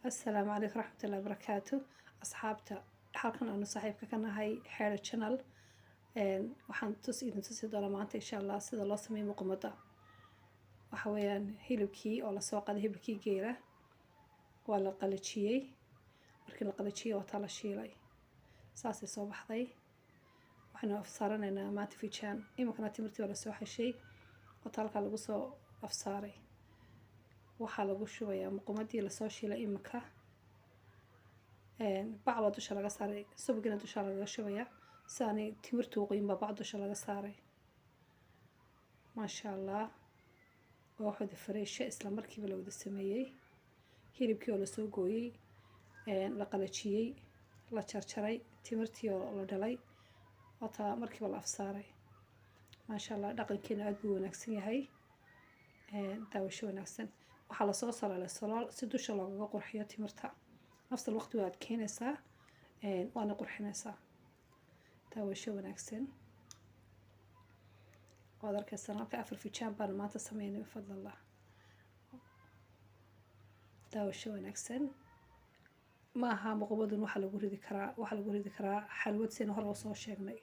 السلام عليكم ورحمة الله وبركاته أصحابتا halkan aanu saaxiibka ka nahay Xeero channel waxaan idin tusi doonaa maanta insha Allah sida loo sameeyo muqmada waxa weeyaan hilibkii oo la soo qaaday hilibkii geela waa la qalajiyay markii la qalajiyay waa la shiilay saasay soo baxday waxaanu afsaaranaynaa maanta fiican imikana timirtii la soo xashay oo halka lagu soo afsaaray waxaa lagu shubayaa muqmadii la soo shiilay imika bacda dusha laga saaray subagina dusha laga shubayaa saani timirtu qoyinba bacda dusha laga saaray ma sha Allah waxaad fresh isla markiiba la wada sameeyay hilibkii oo la soo gooyay la qalajiyay la jarjaray timirtii oo la dhalay wata markiiba la afsaaray ma sha Allah dhaqankeena aad buu wanaagsan yahay daawasho wanaagsan waxa la soo saaray salool si dusha looga qurxiyo timirta nafs waqti waad keenaysaa waana qurxinaysaa daawasho wanaagsan waad arkaysaa halka afar fiican baan maanta sameeynay fadlan daawasho wanaagsan maaha muqmadun waxa lagu ridi karaa xalwad seen hore oo soo sheegnay